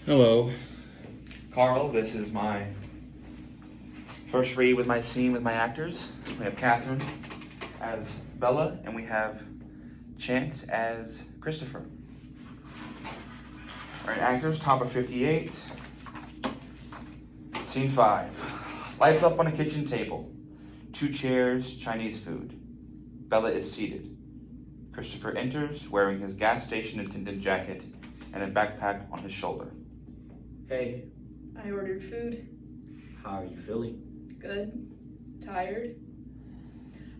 Hello. Carl, this is my first read with my scene with my actors. We have Catherine as Bella, and we have Chance as Christopher. All right, actors, top of 58. Scene 5. Lights up on a kitchen table. 2 chairs, Chinese food. Bella is seated. Christopher enters wearing his gas station attendant jacket and a backpack on his shoulder. Hey, I ordered food. how are you feeling? Good. Tired.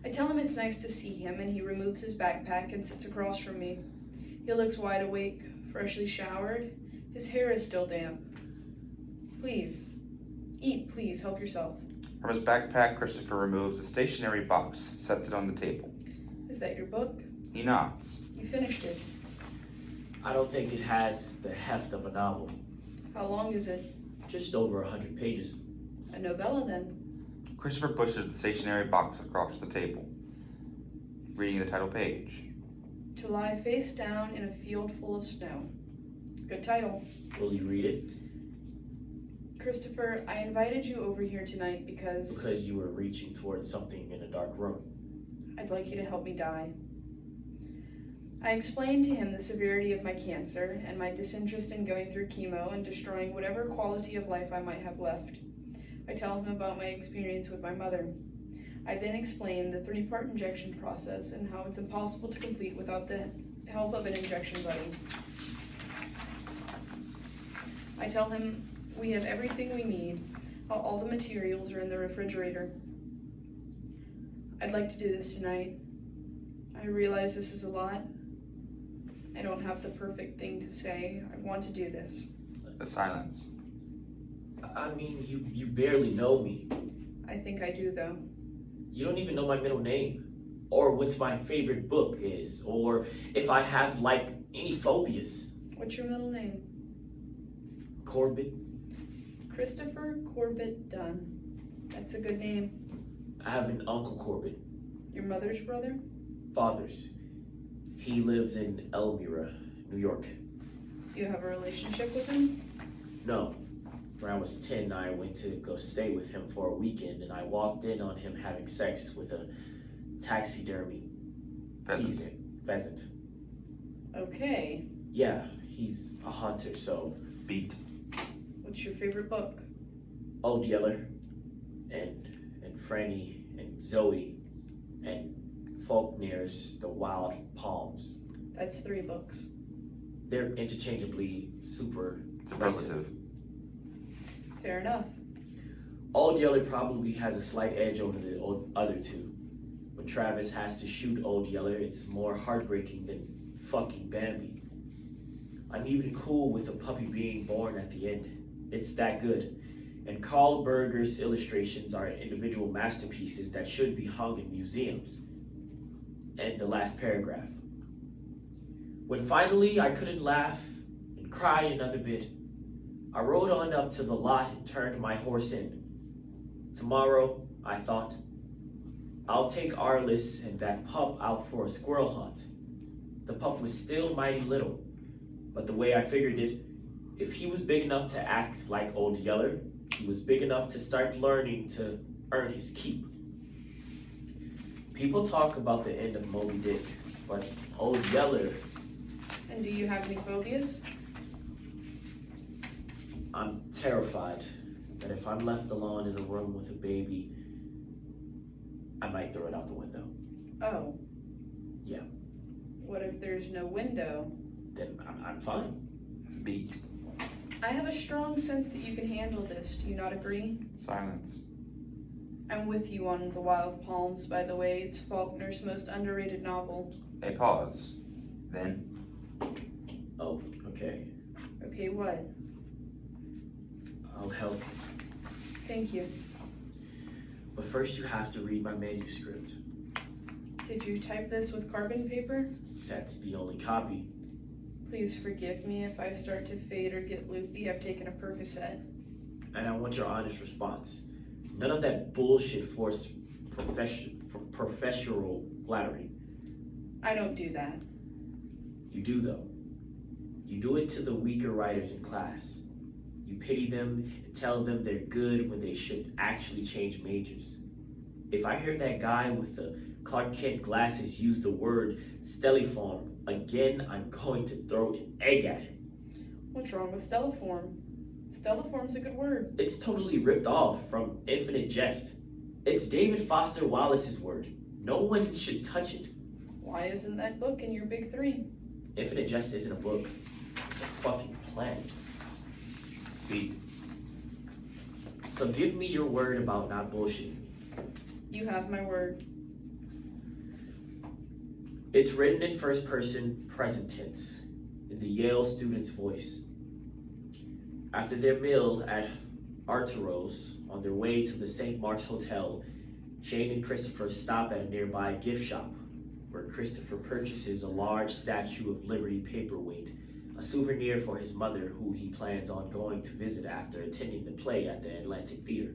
I tell him it's nice to see him, and he removes his backpack and sits across from me. He looks wide awake, freshly showered. His hair is still damp. Please. Eat, please. Help yourself. From his backpack, Christopher removes a stationery box, sets it on the table. Is that your book? He nods. You finished it. I don't think it has the heft of a novel. How long is it? Just over 100 pages. A novella, then. Christopher pushes the stationery box across the table, reading the title page. To lie face down in a field full of snow. Good title. Will you read it? Christopher, I invited you over here tonight because You were reaching towards something in a dark room. I'd like you to help me die. I explained to him the severity of my cancer and my disinterest in going through chemo and destroying whatever quality of life I might have left. I tell him about my experience with my mother. I then explain the 3-part injection process and how it's impossible to complete without the help of an injection buddy. I tell him we have everything we need, how all the materials are in the refrigerator. I'd like to do this tonight. I realize this is a lot. I don't have the perfect thing to say. I want to do this. A silence. I mean, you barely know me. I think I do, though. You don't even know my middle name, or what my favorite book is, or if I have, any phobias. What's your middle name? Corbett. Christopher Corbett Dunn. That's a good name. I have an Uncle Corbett. Your mother's brother? Father's. He lives in Elmira, New York. Do you have a relationship with him? No. When I was 10, I went to go stay with him for a weekend, and I walked in on him having sex with a taxidermy pheasant. Okay. Yeah, he's a hunter, so Beat. What's your favorite book? Old Yeller, and Franny, and Zoe, and Faulkner's The Wild Palms. That's 3 books. They're interchangeably Superlative. Fair enough. Old Yeller probably has a slight edge over the other 2. When Travis has to shoot Old Yeller, it's more heartbreaking than fucking Bambi. I'm even cool with a puppy being born at the end. It's that good. And Carl Berger's illustrations are individual masterpieces that should be hung in museums. And the last paragraph. When finally I couldn't laugh and cry another bit, I rode on up to the lot and turned my horse in. Tomorrow, I thought, I'll take Arliss and that pup out for a squirrel hunt. The pup was still mighty little, but the way I figured it, if he was big enough to act like Old Yeller, he was big enough to start learning to earn his keep. People talk about the end of Moby Dick, but Old Yeller, And do you have any phobias? I'm terrified that if I'm left alone in a room with a baby, I might throw it out the window. Oh. Yeah. What if there's no window? Then I'm fine. Beat. I have a strong sense that you can handle this. Do you not agree? Silence. I'm with you on The Wild Palms, by the way. It's Faulkner's most underrated novel. A pause. Then. Oh, okay. Okay, what? I'll help. Thank you. But first you have to read my manuscript. Did you type this with carbon paper? That's the only copy. Please forgive me if I start to fade or get loopy. I've taken a Percocet. And I want your honest response. None of that bullshit forced professional flattery. I don't do that. You do, though. You do it to the weaker writers in class. You pity them and tell them they're good when they should actually change majors. If I hear that guy with the Clark Kent glasses use the word stelliform again, I'm going to throw an egg at him. What's wrong with stelliform? Stelliform's a good word. It's totally ripped off from Infinite Jest. It's David Foster Wallace's word. No one should touch it. Why isn't that book in your big three? Infinite Jest isn't a book. It's a fucking plan. B. So give me your word about not bullshitting. You have my word. It's written in first person present tense, in the Yale student's voice. After their meal at Arturo's, on their way to the St. Mark's Hotel, Shane and Christopher stop at a nearby gift shop, where Christopher purchases a large Statue of Liberty paperweight, a souvenir for his mother who he plans on going to visit after attending the play at the Atlantic Theater.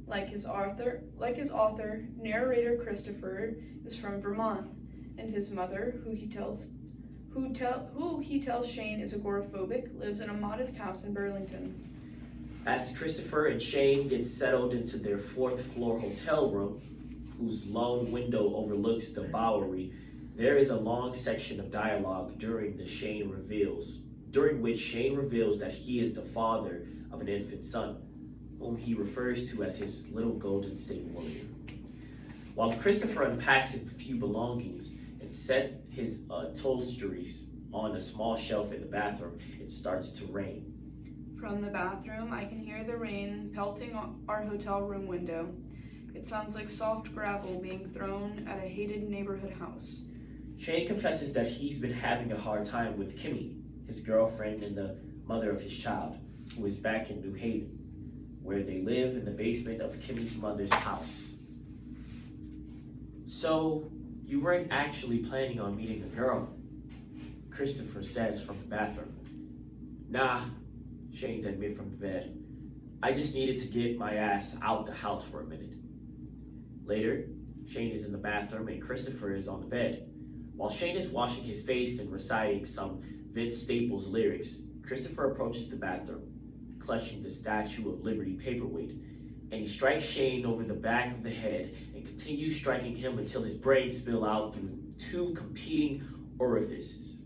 Like his author, narrator Christopher is from Vermont, and his mother, who he tells Shane is agoraphobic, lives in a modest house in Burlington. As Christopher and Shane get settled into their fourth floor hotel room, whose lone window overlooks the Bowery, there is a long section of dialogue during which Shane reveals that he is the father of an infant son, whom he refers to as his little Golden State Warrior. While Christopher unpacks his few belongings and sets his toiletries on a small shelf in the bathroom, it starts to rain. From the bathroom, I can hear the rain pelting our hotel room window. It sounds like soft gravel being thrown at a hated neighborhood house. Shane confesses that he's been having a hard time with Kimmy, his girlfriend and the mother of his child, who is back in New Haven, where they live in the basement of Kimmy's mother's house. So, you weren't actually planning on meeting a girl, Christopher says from the bathroom. Nah, Shane's admit from the bed. I just needed to get my ass out the house for a minute. Later, Shane is in the bathroom and Christopher is on the bed. While Shane is washing his face and reciting some Vince Staples lyrics, Christopher approaches the bathroom, clutching the Statue of Liberty paperweight, and he strikes Shane over the back of the head and continues striking him until his brains spill out through two competing orifices.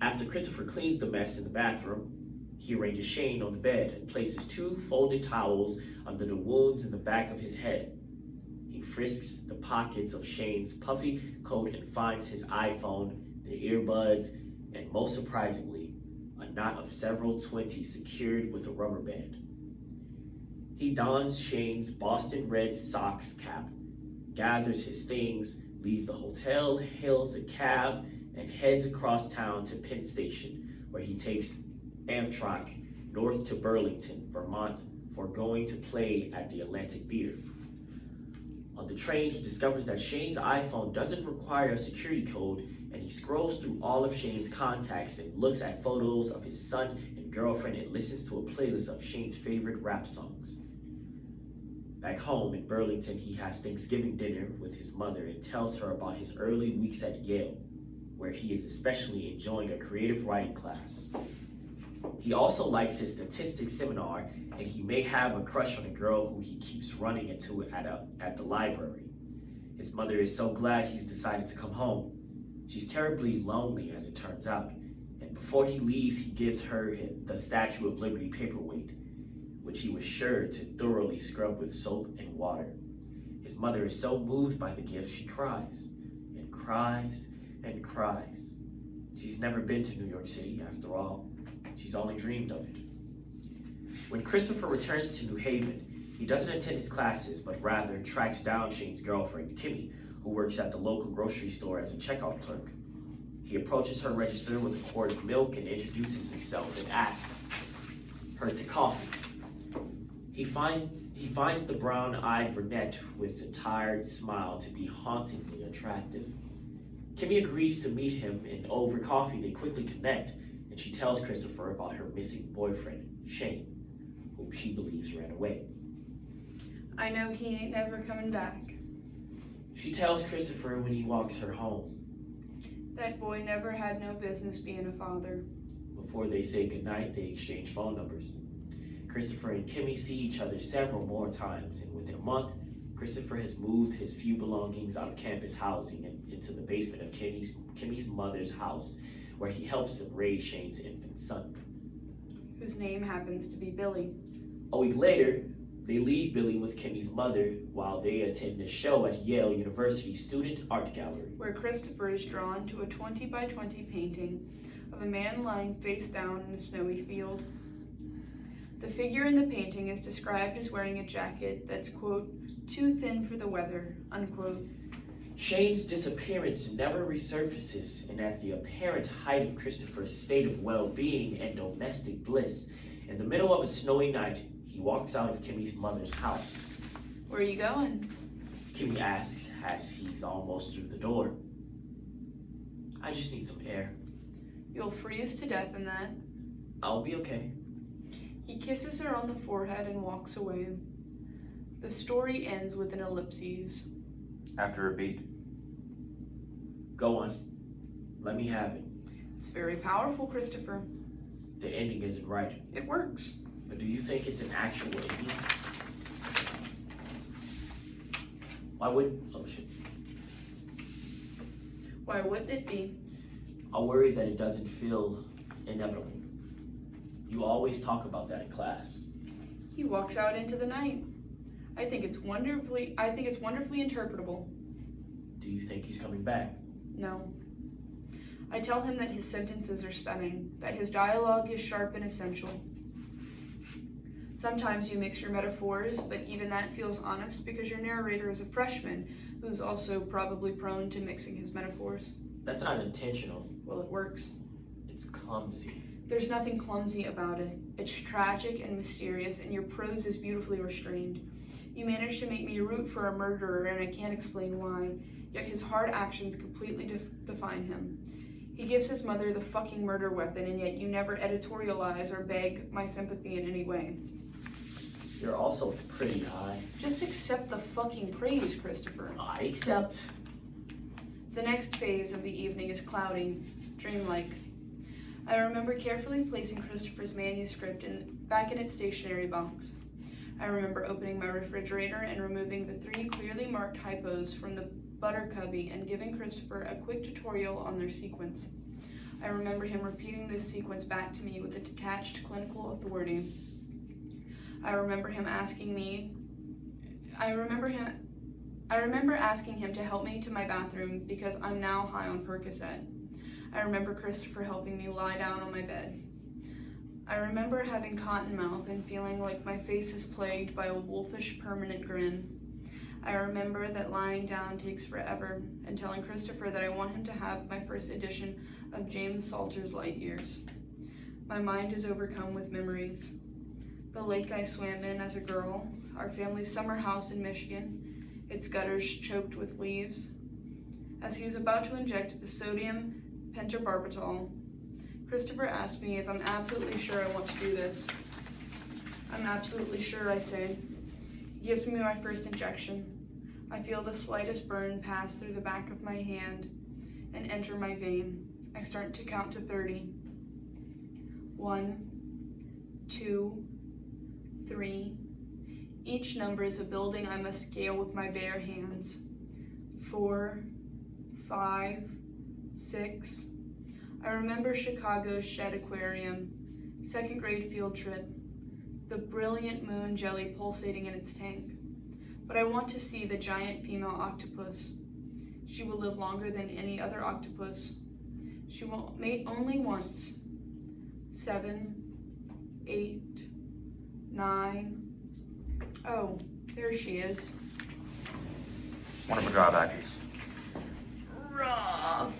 After Christopher cleans the mess in the bathroom, he arranges Shane on the bed and places two folded towels under the wounds in the back of his head. He frisks the pockets of Shane's puffy coat and finds his iPhone, the earbuds, and most surprisingly, a knot of several 20s secured with a rubber band. He dons Shane's Boston Red Sox cap, gathers his things, leaves the hotel, hails a cab, and heads across town to Penn Station, where he takes Amtrak north to Burlington, Vermont, for going to play at the Atlantic Theater. On the train, he discovers that Shane's iPhone doesn't require a security code, and he scrolls through all of Shane's contacts and looks at photos of his son and girlfriend and listens to a playlist of Shane's favorite rap songs. Back home in Burlington, he has Thanksgiving dinner with his mother and tells her about his early weeks at Yale, where he is especially enjoying a creative writing class. He also likes his statistics seminar, and he may have a crush on a girl who he keeps running into at the library. His mother is so glad he's decided to come home. She's terribly lonely, as it turns out, and before he leaves, he gives her the Statue of Liberty paperweight, which he was sure to thoroughly scrub with soap and water. His mother is so moved by the gift, she cries, and cries, and cries. She's never been to New York City, after all. She's only dreamed of it. When Christopher returns to New Haven, he doesn't attend his classes, but rather tracks down Shane's girlfriend, Kimmy, who works at the local grocery store as a checkout clerk. He approaches her register with a quart of milk and introduces himself and asks her to coffee. He finds the brown-eyed brunette with a tired smile to be hauntingly attractive. Kimmy agrees to meet him, and over coffee they quickly connect, and she tells Christopher about her missing boyfriend, Shane, whom she believes ran away. I know he ain't never coming back. She tells Christopher when he walks her home. That boy never had no business being a father. Before they say goodnight, they exchange phone numbers. Christopher and Kimmy see each other several more times, and within a month, Christopher has moved his few belongings out of campus housing and into the basement of Kimmy's mother's house, where he helps them raise Shane's infant son, whose name happens to be Billy. A week later, they leave Billy with Kimmy's mother while they attend a show at Yale University Student Art Gallery, where Christopher is drawn to a 20 by 20 painting of a man lying face down in a snowy field. The figure in the painting is described as wearing a jacket that's, quote, too thin for the weather, unquote. Shane's disappearance never resurfaces, and at the apparent height of Christopher's state of well-being and domestic bliss, in the middle of a snowy night, he walks out of Kimmy's mother's house. Where are you going? Kimmy asks as he's almost through the door. I just need some air. You'll freeze to death in that. I'll be okay. He kisses her on the forehead and walks away. The story ends with an ellipses. After a beat. Go on. Let me have it. It's very powerful, Christopher. The ending isn't right. It works. But do you think it's an actual ending? Why wouldn't... Oh, shit. Why wouldn't it be? I worry that it doesn't feel inevitable. You always talk about that in class. He walks out into the night. I think it's wonderfully interpretable. Do you think he's coming back? No. I tell him that his sentences are stunning, that his dialogue is sharp and essential. Sometimes you mix your metaphors, but even that feels honest because your narrator is a freshman who's also probably prone to mixing his metaphors. That's not intentional. Well, it works. It's clumsy. There's nothing clumsy about it. It's tragic and mysterious, and your prose is beautifully restrained. You managed to make me root for a murderer, and I can't explain why, yet his hard actions completely define him. He gives his mother the fucking murder weapon, and yet you never editorialize or beg my sympathy in any way. You're also pretty high. Just accept the fucking praise, Christopher. I accept. The next phase of the evening is cloudy, dreamlike. I remember carefully placing Christopher's manuscript back in its stationery box. I remember opening my refrigerator and removing the 3 clearly marked hypos from the butter cubby and giving Christopher a quick tutorial on their sequence. I remember him repeating this sequence back to me with a detached clinical authority. I remember asking him to help me to my bathroom because I'm now high on Percocet. I remember Christopher helping me lie down on my bed. I remember having cotton mouth and feeling like my face is plagued by a wolfish permanent grin. I remember that lying down takes forever and telling Christopher that I want him to have my first edition of James Salter's Light Years. My mind is overcome with memories. The lake I swam in as a girl, our family's summer house in Michigan, its gutters choked with leaves. As he was about to inject the sodium pentobarbital, Christopher asked me if I'm absolutely sure I want to do this. I'm absolutely sure, I say. He gives me my first injection. I feel the slightest burn pass through the back of my hand and enter my vein. I start to count to 30. 1, 2, 3. Each number is a building I must scale with my bare hands. 4, 5, 6. I remember Chicago's Shed Aquarium, 2nd grade field trip, the brilliant moon jelly pulsating in its tank. But I want to see the giant female octopus. She will live longer than any other octopus. She will mate only once. 7, 8, 9. Oh, there she is. One of her drawbacks. Raw.